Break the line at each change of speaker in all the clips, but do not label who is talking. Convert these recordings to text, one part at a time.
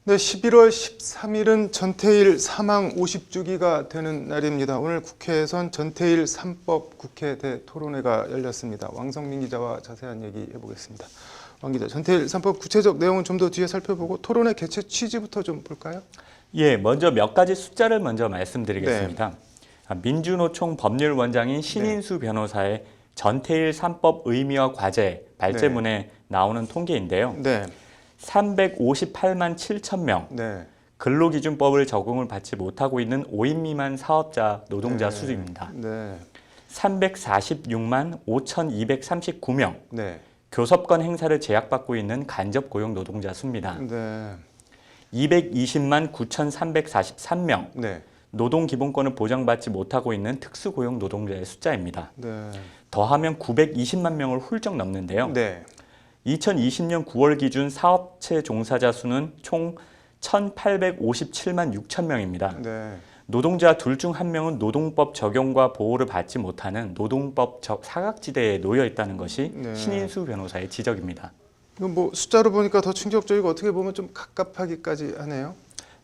네, 11월 13일은 전태일 사망 50주기가 되는 날입니다. 오늘 국회에선 전태일 3법 국회 대토론회가 열렸습니다. 왕성민 기자와 자세한 얘기 해보겠습니다. 왕 기자, 전태일 3법 구체적 내용은 좀 더 뒤에 살펴보고 토론회 개최 취지부터 좀 볼까요?
예, 먼저 몇 가지 숫자를 먼저 말씀드리겠습니다. 네. 민주노총 법률원장인 신인수 변호사의 전태일 3법 의미와 과제 발제문에 나오는 통계인데요. 358만 7천 명, 근로기준법을 적용을 받지 못하고 있는 5인 미만 사업자 노동자 수입니다. 346만 5,239명, 교섭권 행사를 제약받고 있는 간접 고용 노동자 수입니다. 220만 9,343명, 노동기본권을 보장받지 못하고 있는 특수고용 노동자의 숫자입니다. 더하면 920만 명을 훌쩍 넘는데요. 2020년 9월 기준 사업체 종사자 수는 총 1,857만 6천 명입니다. 노동자 둘 중 한 명은 노동법 적용과 보호를 받지 못하는 노동법 사각지대에 놓여 있다는 것이 신인수 변호사의 지적입니다.
이건 뭐 숫자로 보니까 더 충격적이고 어떻게 보면 좀 갑갑하기까지 하네요.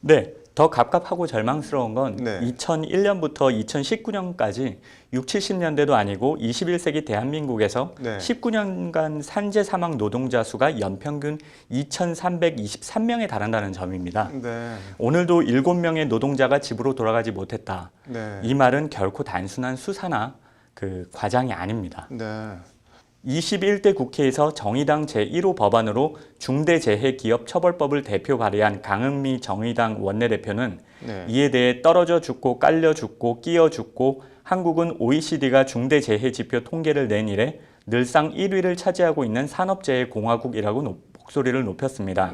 네, 더 갑갑하고 절망스러운 건 2001년부터 2019년까지 60, 70년대도 아니고 21세기 대한민국에서 19년간 산재 사망 노동자 수가 연평균 2,323명에 달한다는 점입니다. 오늘도 7명의 노동자가 집으로 돌아가지 못했다. 이 말은 결코 단순한 수사나 과장이 아닙니다. 21대 국회에서 정의당 제1호 법안으로 중대재해기업처벌법을 대표 발의한 강은미 정의당 원내대표는 이에 대해 떨어져 죽고 깔려 죽고 끼어 죽고 한국은 OECD가 중대재해지표 통계를 낸 이래 늘상 1위를 차지하고 있는 산업재해 공화국이라고 목소리를 높였습니다.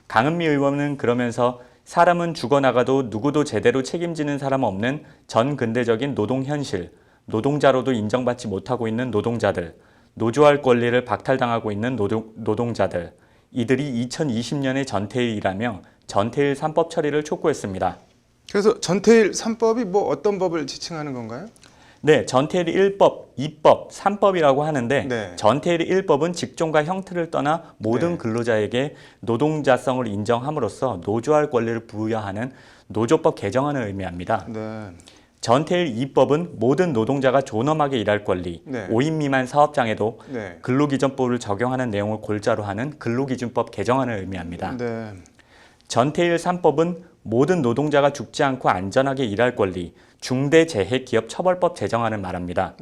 강은미 의원은 그러면서 사람은 죽어나가도 누구도 제대로 책임지는 사람 없는 전근대적인 노동 현실, 노동자로도 인정받지 못하고 있는 노동자들, 노조할 권리를 박탈당하고 있는 노동자들, 이들이 2020년의 전태일이라며 전태일 3법 처리를 촉구했습니다.
그래서 전태일 3법이 뭐 어떤 법을 지칭하는 건가요?
네, 전태일 1법, 2법, 3법이라고 하는데 전태일 1법은 직종과 형태를 떠나 모든 근로자에게 노동자성을 인정함으로써 노조할 권리를 부여하는 노조법 개정안을 의미합니다. 전태일 2법은 모든 노동자가 존엄하게 일할 권리, 5인 미만 사업장에도 근로기준법을 적용하는 내용을 골자로 하는 근로기준법 개정안을 의미합니다. 전태일 3법은 모든 노동자가 죽지 않고 안전하게 일할 권리, 중대재해기업처벌법 제정안을 말합니다.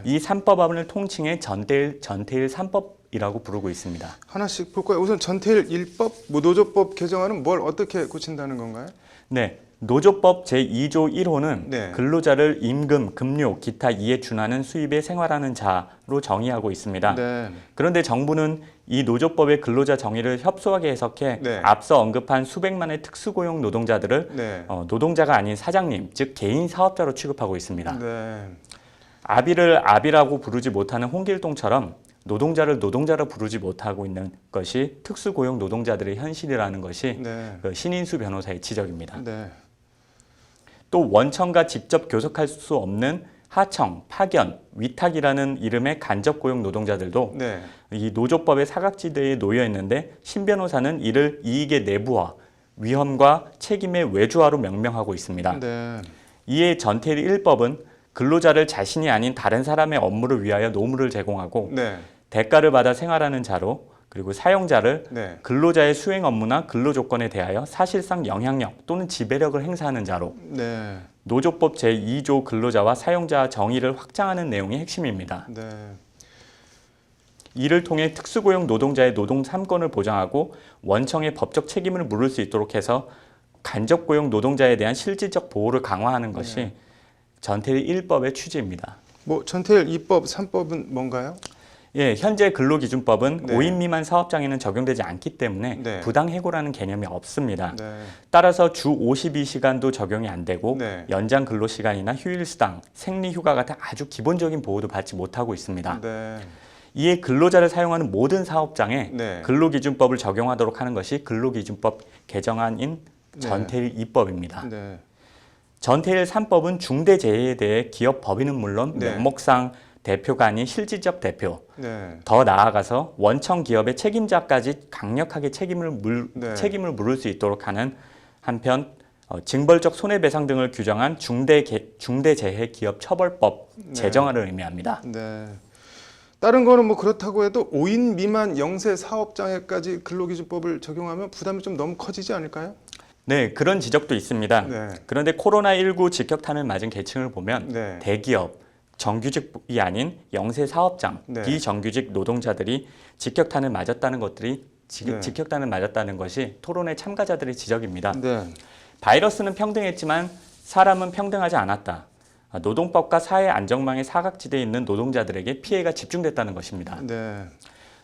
이 3법안을 통칭해 전태일 3법이라고 부르고 있습니다.
하나씩 볼까요? 우선 전태일 1법, 노조법 개정안은 뭘 어떻게 고친다는 건가요?
네. 노조법 제2조 1호는 근로자를 임금, 급료, 기타 이에 준하는 수입에 생활하는 자로 정의하고 있습니다. 그런데 정부는 이 노조법의 근로자 정의를 협소하게 해석해 앞서 언급한 수백만의 특수고용 노동자들을 노동자가 아닌 사장님, 즉 개인 사업자로 취급하고 있습니다. 아비를 아비라고 부르지 못하는 홍길동처럼 노동자를 노동자로 부르지 못하고 있는 것이 특수고용 노동자들의 현실이라는 것이 신인수 변호사의 지적입니다. 또 원청과 직접 교섭할 수 없는 하청, 파견, 위탁이라는 이름의 간접 고용 노동자들도 이 노조법의 사각지대에 놓여 있는데 신 변호사는 이를 이익의 내부화, 위험과 책임의 외주화로 명명하고 있습니다. 이에 전태일 1법은 근로자를 자신이 아닌 다른 사람의 업무를 위하여 노무를 제공하고 대가를 받아 생활하는 자로, 그리고 사용자를 근로자의 수행 업무나 근로 조건에 대하여 사실상 영향력 또는 지배력을 행사하는 자로, 노조법 제2조 근로자와 사용자 정의를 확장하는 내용이 핵심입니다. 이를 통해 특수고용 노동자의 노동 3권을 보장하고 원청의 법적 책임을 물을 수 있도록 해서 간접고용 노동자에 대한 실질적 보호를 강화하는 것이 전태일 1법의 취지입니다.
뭐 전태일 2법, 3법은 뭔가요?
예, 현재 근로기준법은 5인 미만 사업장에는 적용되지 않기 때문에 부당해고라는 개념이 없습니다. 따라서 주 52시간도 적용이 안 되고 연장 근로시간이나 휴일수당, 생리휴가 같은 아주 기본적인 보호도 받지 못하고 있습니다. 이에 근로자를 사용하는 모든 사업장에 근로기준법을 적용하도록 하는 것이 근로기준법 개정안인 전태일 2법입니다. 전태일 3법은 중대재해에 대해 기업 법인은 물론 명목상 대표가 아닌 실질적 대표,
네.
더 나아가서 원청 기업의 책임자까지 강력하게 책임을 물을 수 있도록 하는 한편 징벌적 손해배상 등을 규정한 중대재해기업처벌법 제정안을 의미합니다.
네. 다른 거는 뭐 그렇다고 해도 5인 미만 영세 사업장에까지 근로기준법을 적용하면 부담이 좀 너무 커지지 않을까요?
네, 그런 지적도 있습니다.
네.
그런데 코로나19 직격탄을 맞은 계층을 보면
네.
대기업, 정규직이 아닌 영세 사업장,
네.
비정규직 노동자들이 직격탄을 맞았다는 것들이
네.
직격탄을 맞았다는 것이 토론회 참가자들의 지적입니다.
네.
바이러스는 평등했지만 사람은 평등하지 않았다. 노동법과 사회 안정망의 사각지대에 있는 노동자들에게 피해가 집중됐다는 것입니다.
네.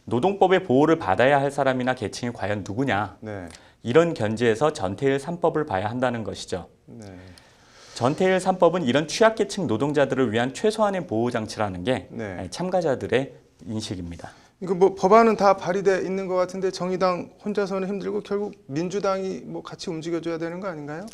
노동법의 보호를 받아야 할 사람이나 계층이 과연 누구냐?
네.
이런 견지에서 전태일 3법을 봐야 한다는 것이죠.
네.
전태일 3법은 이런 취약계층 노동자들을 위한 최소한의 보호장치라는 게
네.
참가자들의 인식입니다.
이거 뭐 법안은 다 발의돼 있는 것 같은데 정의당 혼자서는 힘들고 결국 민주당이 뭐 같이 움직여줘야 되는 거 아닌가요?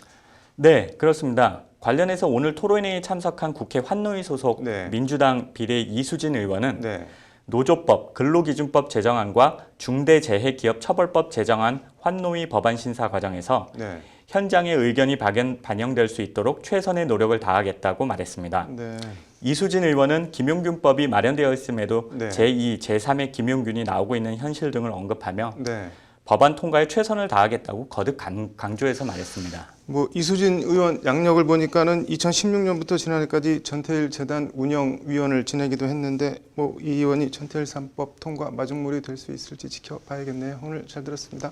네, 그렇습니다. 관련해서 오늘 토론회에 참석한 국회 환노위 소속
네.
민주당 비례 이수진 의원은
네.
노조법, 근로기준법 제정안과 중대재해기업처벌법 제정안 환노위 법안 심사 과정에서
네.
현장의 의견이 반영될 수 있도록 최선의 노력을 다하겠다고 말했습니다.
네.
이수진 의원은 김용균법이 마련되어 있음에도
네.
제2, 제3의 김용균이 나오고 있는 현실 등을 언급하며
네.
법안 통과에 최선을 다하겠다고 거듭 강조해서 말했습니다.
뭐 이수진 의원 양력을 보니까는 2016년부터 지난해까지 전태일 재단 운영위원을 지내기도 했는데 뭐 이 의원이 전태일 3법 통과 마중물이 될 수 있을지 지켜봐야겠네요. 오늘 잘 들었습니다.